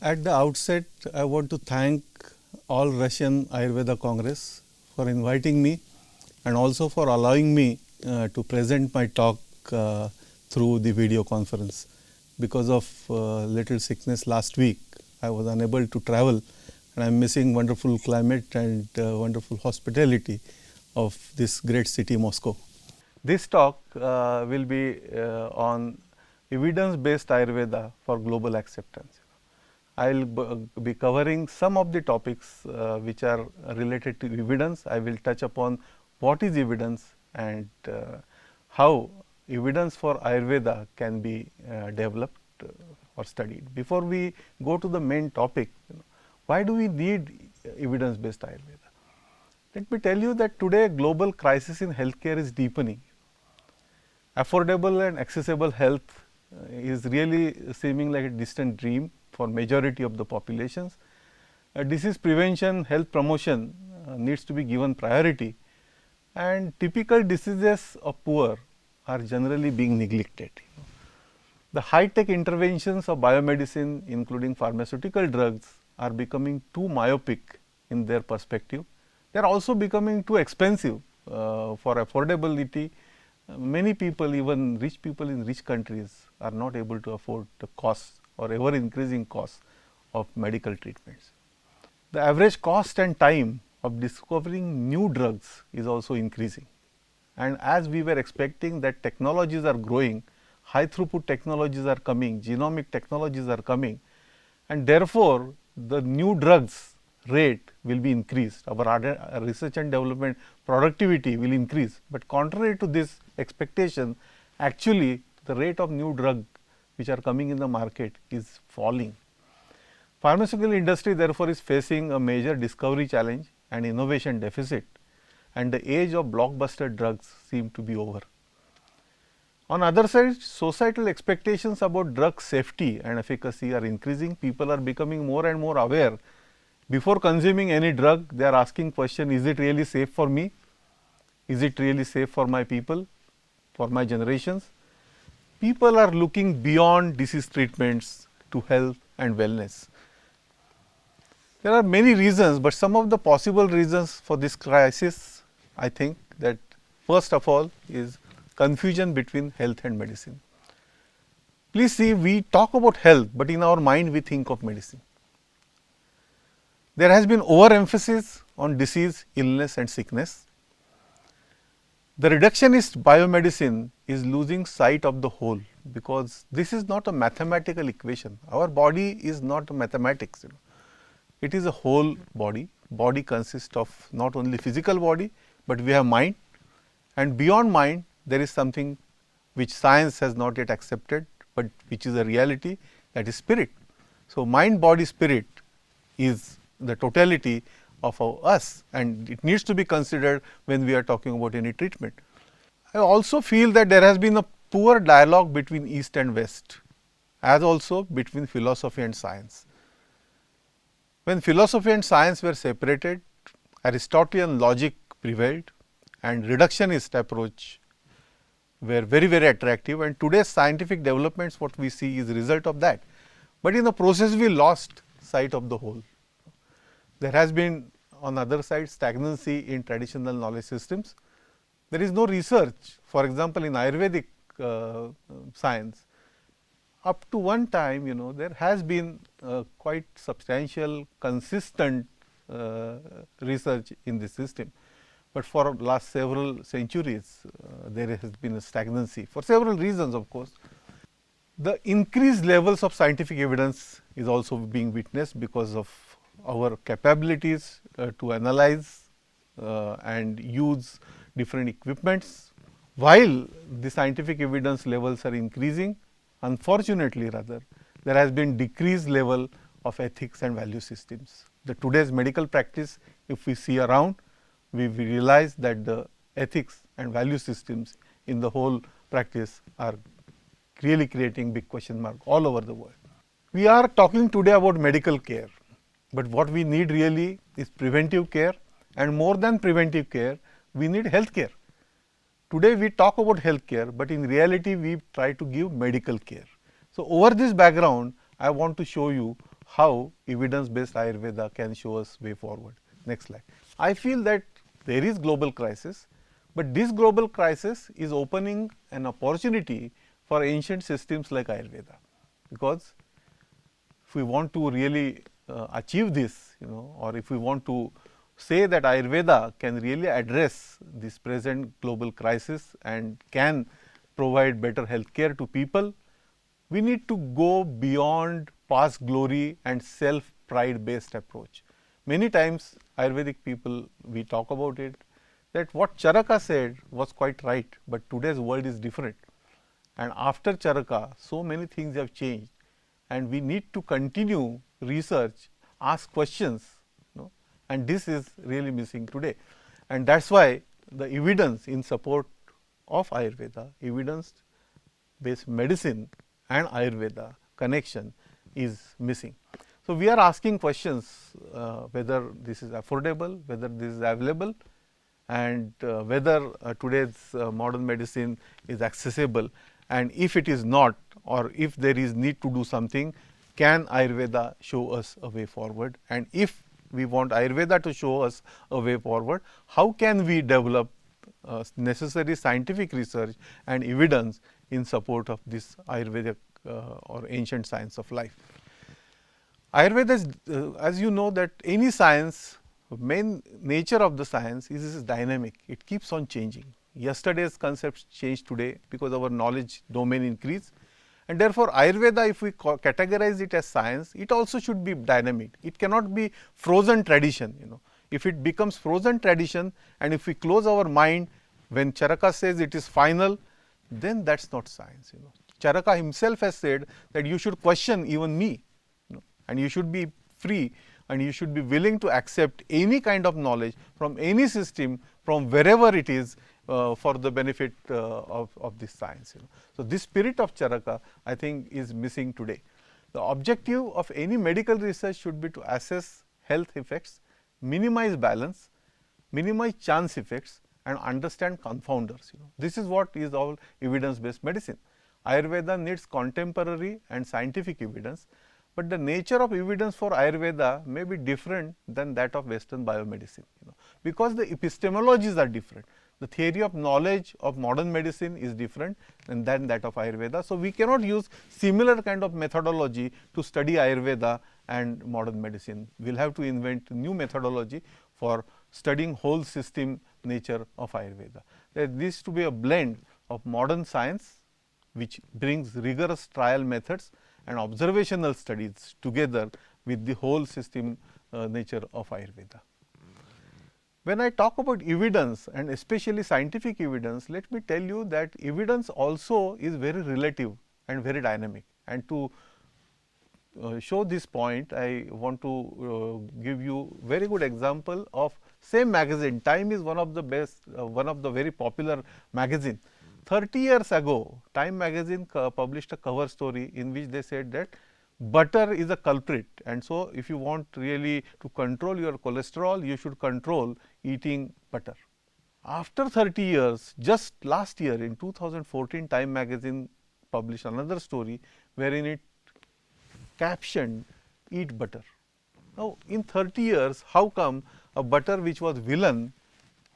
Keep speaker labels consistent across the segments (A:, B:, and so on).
A: At the outset, I want to thank All Russian Ayurveda Congress for inviting me and also for allowing me to present my talk through the video conference. Because of little sickness last week, I was unable to travel and I am missing wonderful climate and wonderful hospitality of this great city, Moscow. This talk will be on evidence-based Ayurveda for global acceptance. I will be covering some of the topics which are related to evidence. I will touch upon what is evidence and how evidence for Ayurveda can be developed or studied. Before we go to the main topic, why do we need evidence-based Ayurveda? Let me tell you that today global crisis in healthcare is deepening. Affordable and accessible health is really seeming like a distant dream for majority of the populations. Disease prevention, health promotion needs to be given priority, and typical diseases of poor are generally being neglected. The high-tech interventions of biomedicine, including pharmaceutical drugs, are becoming too myopic in their perspective. They are also becoming too expensive for affordability. Many people, even rich people in rich countries, are not able to afford the costs or ever increasing costs of medical treatments. The average cost and time of discovering new drugs is also increasing. And as we were expecting that technologies are growing, high throughput technologies are coming, genomic technologies are coming, and therefore, the new drugs rate will be increased. Our research and development productivity will increase, but contrary to this expectation, actually the rate of new drug which are coming in the market is falling. Pharmaceutical industry therefore is facing a major discovery challenge and innovation deficit, and the age of blockbuster drugs seem to be over. On other side, societal expectations about drug safety and efficacy are increasing. People are becoming more and more aware. Before consuming any drug, they are asking question, is it really safe for me? Is it really safe for my people, for my generations? People are looking beyond disease treatments to health and wellness. There are many reasons, but some of the possible reasons for this crisis, I think that first of all is confusion between health and medicine. Please see, we talk about health, but in our mind we think of medicine. There has been overemphasis on disease, illness and sickness. The reductionist biomedicine is losing sight of the whole, because this is not a mathematical equation. Our body is not mathematics. It is a whole body. Body consists of not only physical body, but we have mind, and beyond mind there is something which science has not yet accepted, but which is a reality, that is spirit. So, mind, body, spirit is the totality of us, and it needs to be considered when we are talking about any treatment. I also feel that there has been a poor dialogue between East and West, as also between philosophy and science. When philosophy and science were separated, Aristotelian logic prevailed and reductionist approach were very attractive, and today's scientific developments what we see is a result of that. But in the process we lost sight of the whole. There has been on the other side stagnancy in traditional knowledge systems. There is no research. For example, in Ayurvedic science, up to one time there has been quite substantial consistent research in this system. But for last several centuries, there has been a stagnancy for several reasons, of course. The increased levels of scientific evidence is also being witnessed because of our capabilities to analyze and use different equipments. While the scientific evidence levels are increasing, unfortunately rather, there has been decreased level of ethics and value systems. The today's medical practice, if we see around, we realize that the ethics and value systems in the whole practice are really creating big question mark all over the world. We are talking today about medical care, but what we need really is preventive care, and more than preventive care, we need health care. Today we talk about health care, but in reality we try to give medical care. So, over this background, I want to show you how evidence based Ayurveda can show us way forward. Next slide. I feel that there is global crisis, but this global crisis is opening an opportunity for ancient systems like Ayurveda, because if we want to really achieve this, or if we want to say that Ayurveda can really address this present global crisis and can provide better health care to people, we need to go beyond past glory and self pride based approach. Many times Ayurvedic people, we talk about it, that what Charaka said was quite right, but today's world is different. And after Charaka, so many things have changed, and we need to continue research, ask questions, and this is really missing today. And that is why the evidence in support of Ayurveda, evidence based medicine and Ayurveda connection is missing. So, we are asking questions whether this is affordable, whether this is available, and whether today's modern medicine is accessible, and if it is not, or if there is need to do something, can Ayurveda show us a way forward, and if we want Ayurveda to show us a way forward, how can we develop necessary scientific research and evidence in support of this Ayurvedic or ancient science of life. Ayurveda is, as you know, that any science, main nature of the science is dynamic, it keeps on changing. Yesterday's concepts change today because our knowledge domain increase, and therefore, Ayurveda, if we categorize it as science, it also should be dynamic. It cannot be frozen tradition. If it becomes frozen tradition, and if we close our mind when Charaka says it is final, then that is not science. Charaka himself has said that you should question even me, and you should be free, and you should be willing to accept any kind of knowledge from any system, from wherever it is, for the benefit of this science. So, this spirit of Charaka, I think, is missing today. The objective of any medical research should be to assess health effects, minimize balance, minimize chance effects, and understand confounders. This is what is all evidence based medicine. Ayurveda needs contemporary and scientific evidence, but the nature of evidence for Ayurveda may be different than that of Western biomedicine, because the epistemologies are different. The theory of knowledge of modern medicine is different than that of Ayurveda. So, we cannot use similar kind of methodology to study Ayurveda and modern medicine. We will have to invent new methodology for studying whole system nature of Ayurveda. There needs to be a blend of modern science, which brings rigorous trial methods and observational studies together with the whole system nature of Ayurveda. When I talk about evidence, and especially scientific evidence, let me tell you that evidence also is very relative and very dynamic. And to show this point, I want to give you very good example of same magazine. Time is one of the best, one of the very popular magazine. 30 years ago, Time magazine published a cover story in which they said that butter is a culprit, and so if you want really to control your cholesterol, you should control eating butter. After 30 years, just last year in 2014, Time magazine published another story wherein it captioned "Eat butter." Now, in 30 years, how come a butter which was villain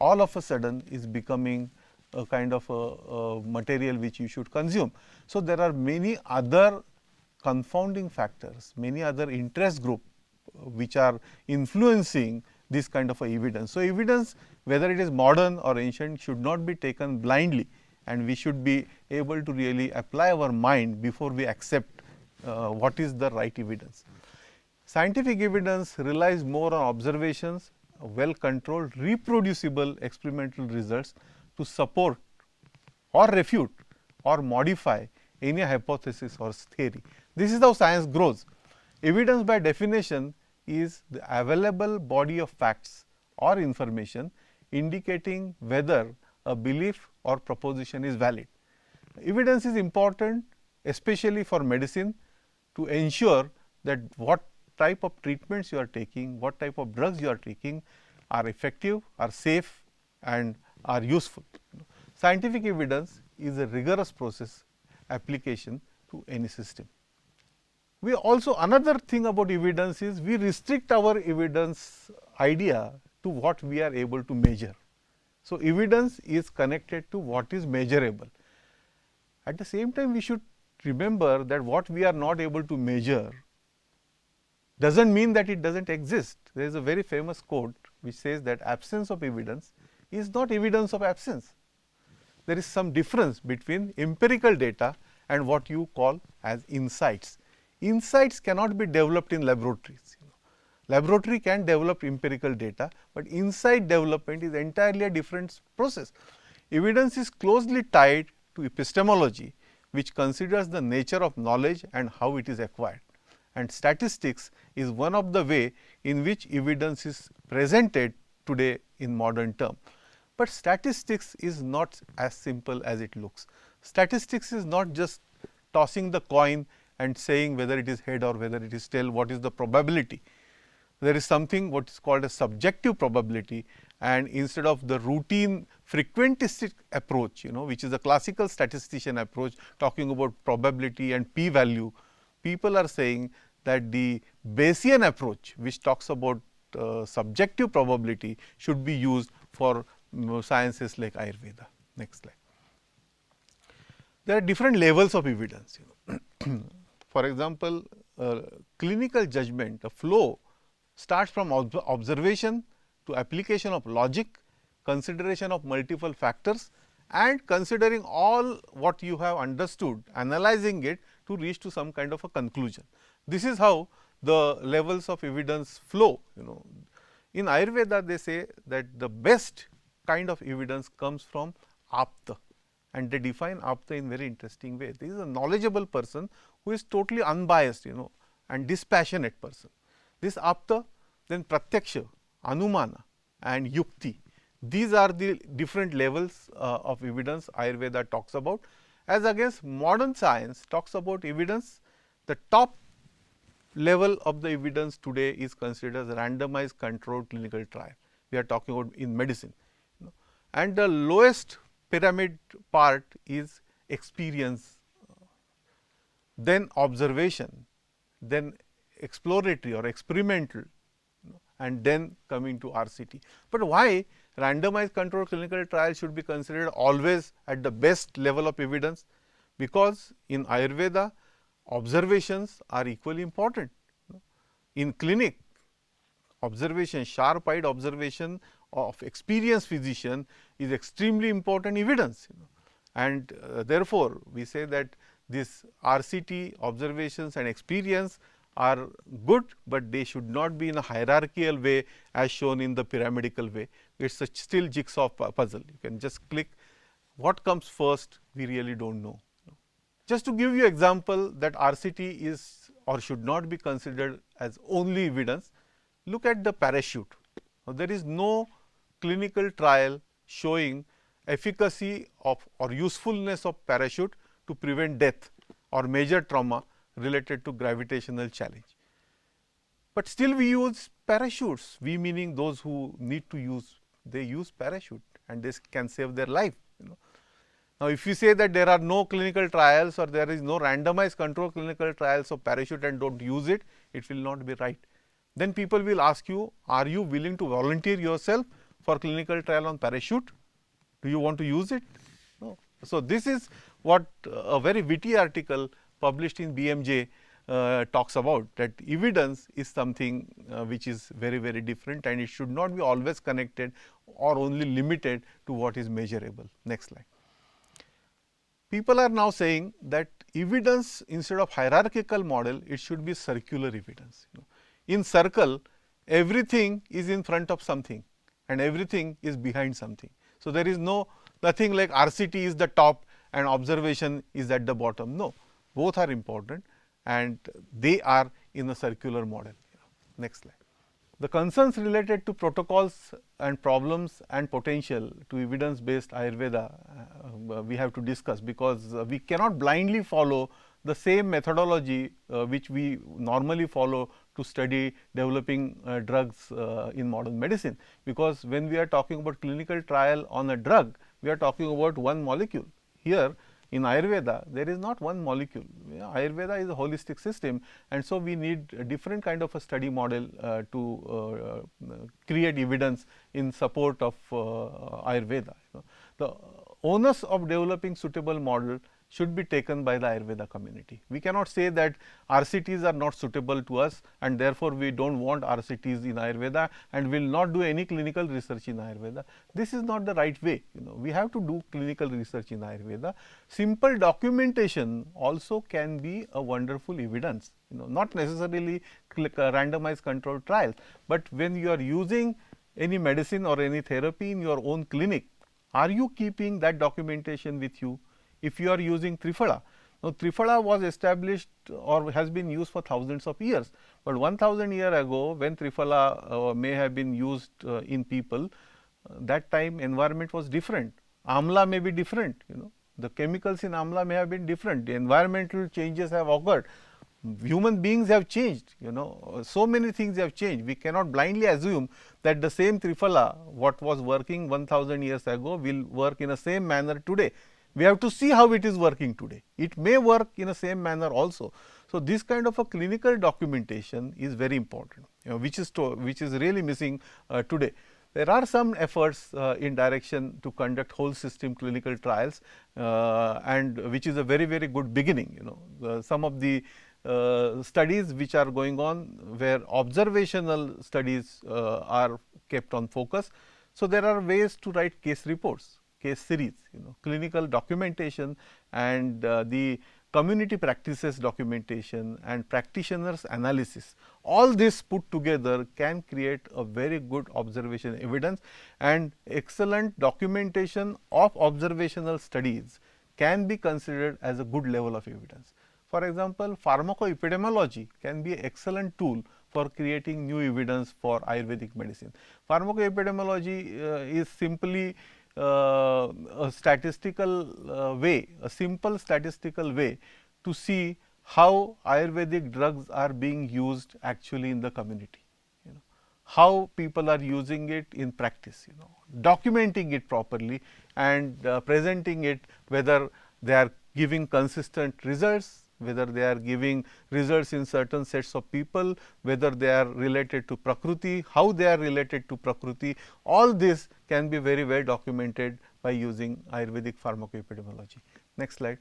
A: all of a sudden is becoming a kind of a material which you should consume? So, there are many other confounding factors, many other interest group which are influencing this kind of a evidence. So, evidence, whether it is modern or ancient, should not be taken blindly, and we should be able to really apply our mind before we accept what is the right evidence. Scientific evidence relies more on observations, well controlled, reproducible experimental results to support or refute or modify any hypothesis or theory. This is how science grows. Evidence by definition is the available body of facts or information indicating whether a belief or proposition is valid. Evidence is important, especially for medicine, to ensure that what type of treatments you are taking, what type of drugs you are taking are effective, are safe, and are useful. Scientific evidence is a rigorous process application to any system. We also, another thing about evidence is we restrict our evidence idea to what we are able to measure. So, evidence is connected to what is measurable. At the same time, we should remember that what we are not able to measure does not mean that it does not exist. There is a very famous quote which says that absence of evidence is not evidence of absence. There is some difference between empirical data and what you call as insights. Insights cannot be developed in laboratories. Laboratory can develop empirical data, but insight development is entirely a different process. Evidence is closely tied to epistemology, which considers the nature of knowledge and how it is acquired. And statistics is one of the way in which evidence is presented today in modern term. But statistics is not as simple as it looks. Statistics is not just tossing the coin and saying whether it is head or whether it is tail, what is the probability. There is something what is called a subjective probability, and instead of the routine frequentistic approach, which is a classical statistician approach talking about probability and p value, people are saying that the Bayesian approach, which talks about subjective probability, should be used for sciences like Ayurveda. Next slide. There are different levels of evidence. For example, clinical judgment, a flow starts from observation to application of logic, consideration of multiple factors, and considering all what you have understood, analyzing it to reach to some kind of a conclusion. This is how the levels of evidence flow. In Ayurveda, they say that the best kind of evidence comes from apta, and they define apta in very interesting way. This is a knowledgeable person who is totally unbiased, and dispassionate person. This apta, then pratyaksha, anumana and yukti. These are the different levels of evidence Ayurveda talks about. As against modern science talks about evidence, the top level of the evidence today is considered as randomized controlled clinical trial. We are talking about in medicine. And the lowest pyramid part is experience, then observation, then exploratory or experimental, and then coming to RCT. But why randomized controlled clinical trial should be considered always at the best level of evidence? Because in Ayurveda, observations are equally important. In clinic, observation, sharp-eyed observation of experienced physician is extremely important evidence. And therefore, we say that this RCT observations and experience are good, but they should not be in a hierarchical way as shown in the pyramidal way. It is still jigsaw puzzle. You can just click what comes first, we really do not know. Just to give you example that RCT is or should not be considered as only evidence, look at the parachute. Now, there is no clinical trial showing efficacy of or usefulness of parachute to prevent death or major trauma related to gravitational challenge. But still we use parachutes, we meaning those who need to use, they use parachute and this can save their life. Now, if you say that there are no clinical trials or there is no randomized control clinical trials of parachute and do not use it, it will not be right. Then people will ask you, are you willing to volunteer yourself for clinical trial on parachute? Do you want to use it? No. So, this is what a very witty article published in BMJ talks about, that evidence is something which is very, very different and it should not be always connected or only limited to what is measurable. Next slide. People are now saying that evidence instead of hierarchical model, it should be circular evidence. In circle, everything is in front of something and everything is behind something. So, there is nothing like RCT is the top and observation is at the bottom. No, both are important and they are in a circular model. Next slide. The concerns related to protocols and problems and potential to evidence based Ayurveda we have to discuss, because we cannot blindly follow the same methodology which we normally follow to study developing drugs in modern medicine, because when we are talking about clinical trial on a drug, we are talking about one molecule. Here In Ayurveda, there is not one molecule. Ayurveda is a holistic system, and so we need a different kind of a study model to create evidence in support of Ayurveda. The onus of developing suitable model should be taken by the Ayurveda community. We cannot say that RCTs are not suitable to us, and therefore, we do not want RCTs in Ayurveda and will not do any clinical research in Ayurveda. This is not the right way. We have to do clinical research in Ayurveda. Simple documentation also can be a wonderful evidence, not necessarily randomized controlled trials, but when you are using any medicine or any therapy in your own clinic, are you keeping that documentation with you? If you are using Triphala, now Triphala was established or has been used for thousands of years, but 1000 years ago when Triphala may have been used in people, that time environment was different. Amla may be different, the chemicals in Amla may have been different, the environmental changes have occurred. Human beings have changed, so many things have changed. We cannot blindly assume that the same Triphala, what was working 1000 years ago, will work in the same manner today. We have to see how it is working today. It may work in the same manner also. So, this kind of a clinical documentation is very important, which is really missing today. There are some efforts in direction to conduct whole system clinical trials, and which is a very good beginning. Some of the studies which are going on where observational studies are kept on focus. So, there are ways to write case reports, case series, clinical documentation, and the community practices documentation and practitioners analysis. All this put together can create a very good observation evidence, and excellent documentation of observational studies can be considered as a good level of evidence. For example, pharmacoepidemiology can be an excellent tool for creating new evidence for Ayurvedic medicine. Pharmacoepidemiology is simply a statistical way, a simple statistical way to see how Ayurvedic drugs are being used actually in the community, how people are using it in practice, documenting it properly and presenting it, whether they are giving consistent results, whether they are giving results in certain sets of people, whether they are related to Prakriti, how they are related to Prakriti. All this can be very well documented by using Ayurvedic pharmacoepidemiology. Next slide.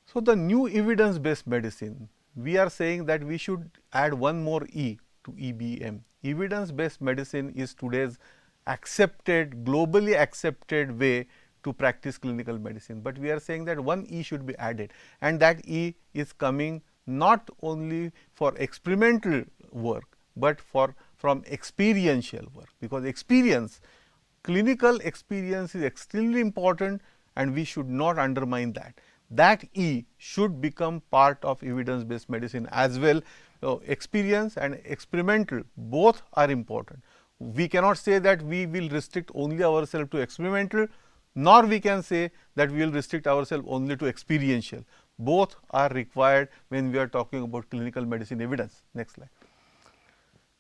A: So, the new evidence based medicine, we are saying that we should add one more E to EBM. Evidence based medicine is today's accepted, globally accepted way to practice clinical medicine, but we are saying that one E should be added, and that E is coming not only for experimental work, but from experiential work, because clinical experience is extremely important and we should not undermine that. That E should become part of evidence based medicine as well. So, experience and experimental both are important. We cannot say that we will restrict only ourselves to experimental, nor we can say that we will restrict ourselves only to experiential. Both are required when we are talking about clinical medicine evidence. Next slide.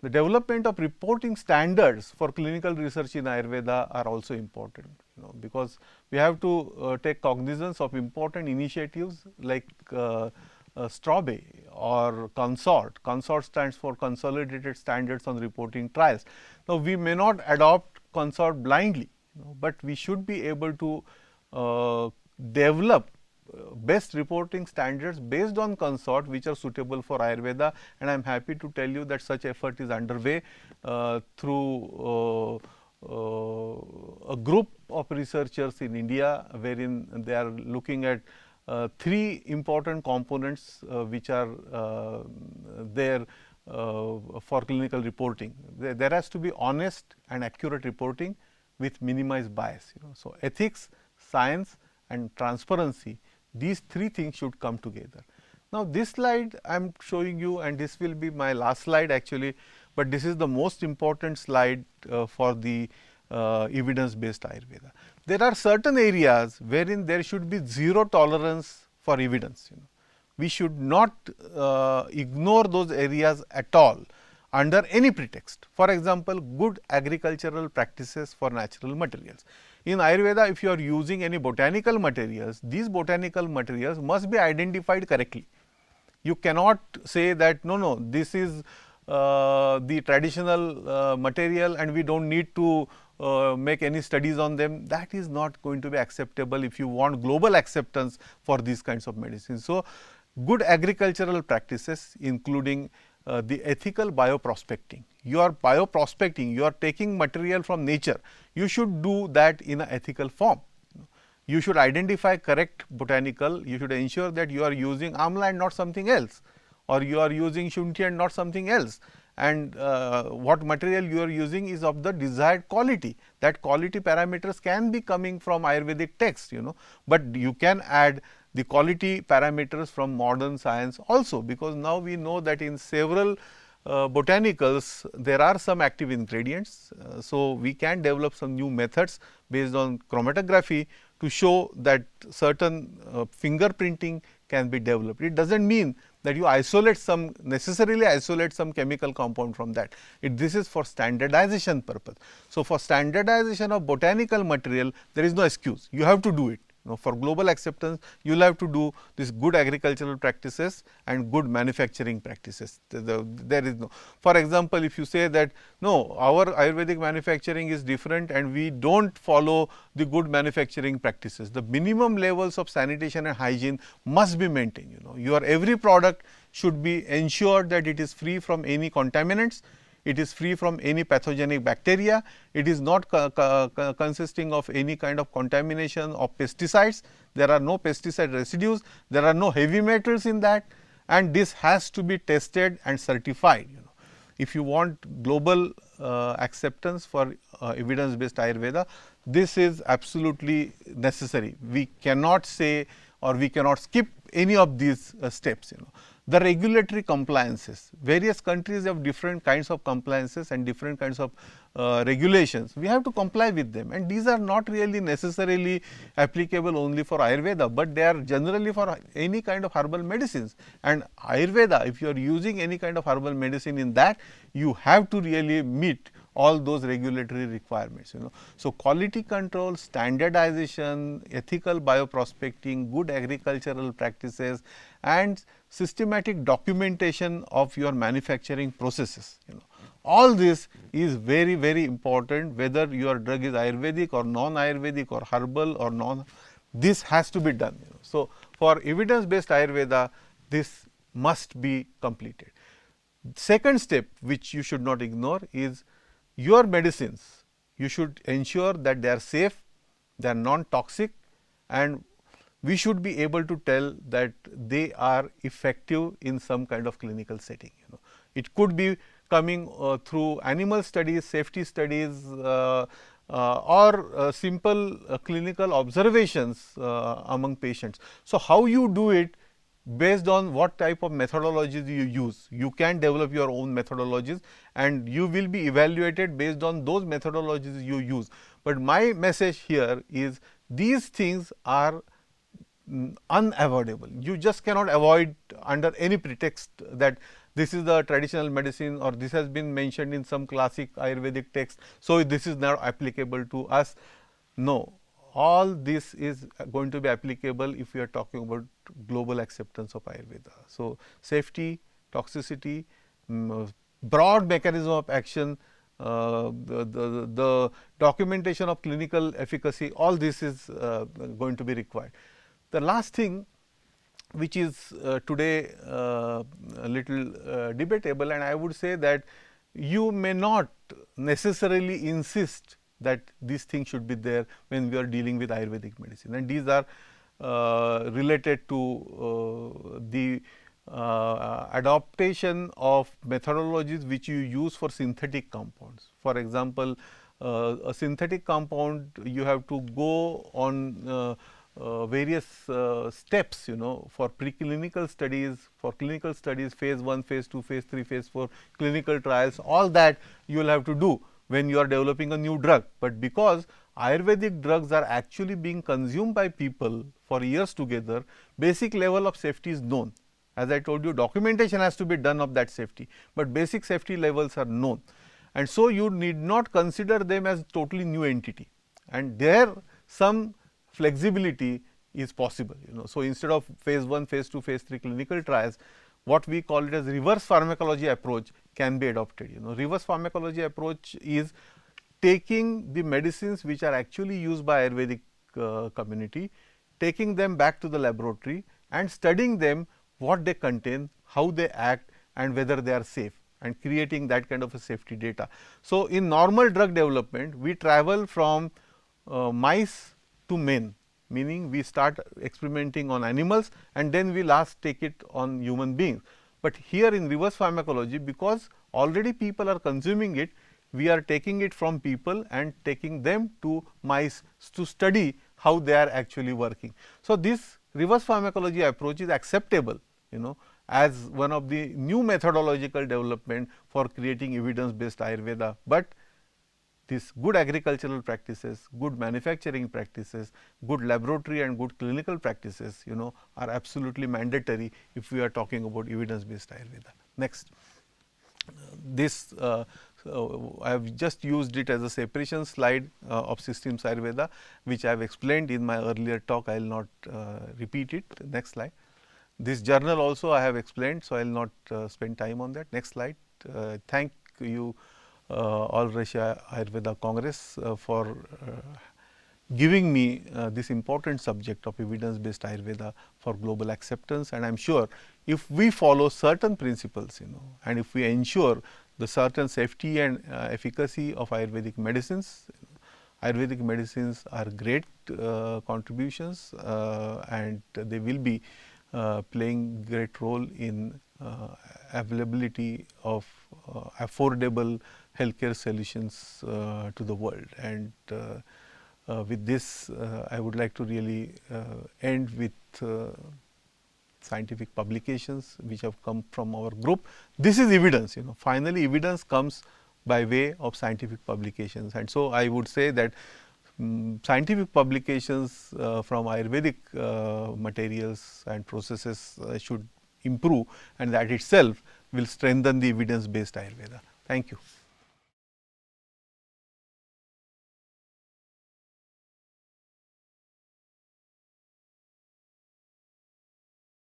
A: The development of reporting standards for clinical research in Ayurveda are also important, because we have to take cognizance of important initiatives like STRABE or CONSORT. CONSORT stands for Consolidated Standards on Reporting Trials. Now, we may not adopt CONSORT blindly, but we should be able to develop best reporting standards based on CONSORT which are suitable for Ayurveda, and I am happy to tell you that such effort is underway through a group of researchers in India, wherein they are looking at three important components which are there for clinical reporting. There has to be honest and accurate reporting with minimized bias. So, ethics, science and transparency, these three things should come together. Now, this slide I am showing you, and this will be my last slide actually, but this is the most important slide for the evidence based Ayurveda. There are certain areas wherein there should be zero tolerance for evidence. We should not ignore those areas at all. under any pretext. For example, good agricultural practices for natural materials. In Ayurveda, if you are using any botanical materials, these botanical materials must be identified correctly. You cannot say that no, this is the traditional material and we do not need to make any studies on them. That is not going to be acceptable if you want global acceptance for these kinds of medicines. So, good agricultural practices including the ethical bioprospecting. You are bioprospecting, you are taking material from nature, you should do that in an ethical form. You should identify correct botanical, you should ensure that you are using amla and not something else, or you are using shunti and not something else, and what material you are using is of the desired quality. That quality parameters can be coming from Ayurvedic text, but you can add the quality parameters from modern science also, because now we know that in several botanicals there are some active ingredients. So, we can develop some new methods based on chromatography to show that certain fingerprinting can be developed. It does not mean that you necessarily isolate some chemical compound from that. This is for standardization purpose. So, for standardization of botanical material, there is no excuse, you have to do it. For global acceptance, you will have to do this good agricultural practices and good manufacturing practices. There is no, for example, if you say that no, our Ayurvedic manufacturing is different and we do not follow the good manufacturing practices, the minimum levels of sanitation and hygiene must be maintained. Your every product should be ensured that it is free from any contaminants, it is free from any pathogenic bacteria, it is not consisting of any kind of contamination of pesticides, there are no pesticide residues, there are no heavy metals in that, and this has to be tested and certified. If you want global acceptance for evidence based Ayurveda, this is absolutely necessary. We cannot say or we cannot skip any of these steps. The regulatory compliances, various countries have different kinds of compliances and different kinds of regulations. We have to comply with them, and these are not really necessarily applicable only for Ayurveda, but they are generally for any kind of herbal medicines. And Ayurveda, if you are using any kind of herbal medicine in that, you have to really meet all those regulatory requirements. So, quality control, standardization, ethical bioprospecting, good agricultural practices and systematic documentation of your manufacturing processes. All this is very, very important, whether your drug is Ayurvedic or non-Ayurvedic or herbal or non, this has to be done. So, for evidence based Ayurveda, this must be completed. Second step which you should not ignore is your medicines, you should ensure that they are safe, they are non-toxic, and we should be able to tell that they are effective in some kind of clinical setting. It could be coming through animal studies, safety studies, or simple clinical observations among patients. So, how you do it based on what type of methodologies you use. You can develop your own methodologies and you will be evaluated based on those methodologies you use. But my message here is these things are unavoidable. You just cannot avoid under any pretext that this is the traditional medicine or this has been mentioned in some classic Ayurvedic text. So, this is not applicable to us. No, all this is going to be applicable if we are talking about global acceptance of Ayurveda. So, safety, toxicity, broad mechanism of action, the documentation of clinical efficacy, all this is going to be required. The last thing which is today a little debatable, and I would say that you may not necessarily insist that these things should be there when we are dealing with Ayurvedic medicine, and these are related to the adaptation of methodologies which you use for synthetic compounds. For example, a synthetic compound, you have to go on various steps, for preclinical studies, for clinical studies, phase 1, phase 2, phase 3, phase 4, clinical trials, all that you will have to do when you are developing a new drug. But because Ayurvedic drugs are actually being consumed by people for years together, basic level of safety is known. As I told you, documentation has to be done of that safety, but basic safety levels are known. And so, you need not consider them as totally new entity, and there some flexibility is possible. So, instead of phase 1, phase 2, phase 3 clinical trials, what we call it as reverse pharmacology approach can be adopted. Reverse pharmacology approach is taking the medicines which are actually used by Ayurvedic community, taking them back to the laboratory and studying them, what they contain, how they act, and whether they are safe, and creating that kind of a safety data. So, in normal drug development, we travel from mice to men, meaning we start experimenting on animals and then we last take it on human beings. But here in reverse pharmacology, because already people are consuming it, we are taking it from people and taking them to mice to study how they are actually working. So, this reverse pharmacology approach is acceptable, as one of the new methodological development for creating evidence based Ayurveda, but these good agricultural practices, good manufacturing practices, good laboratory and good clinical practices, are absolutely mandatory if we are talking about evidence based Ayurveda. Next, this I have just used it as a separation slide of systems Ayurveda, which I have explained in my earlier talk. I will not repeat it. Next slide. This journal also I have explained, so I will not spend time on that. Next slide. Thank you All Russia Ayurveda Congress for giving me this important subject of evidence based Ayurveda for global acceptance, and I am sure if we follow certain principles, and if we ensure the certain safety and efficacy of Ayurvedic medicines. Ayurvedic medicines are great contributions and they will be playing great role in availability of affordable healthcare solutions to the world. And with this, I would like to really end with scientific publications which have come from our group. This is evidence, finally evidence comes by way of scientific publications, and so I would say that scientific publications from Ayurvedic materials and processes should improve, and that itself will strengthen the evidence based Ayurveda. Thank you.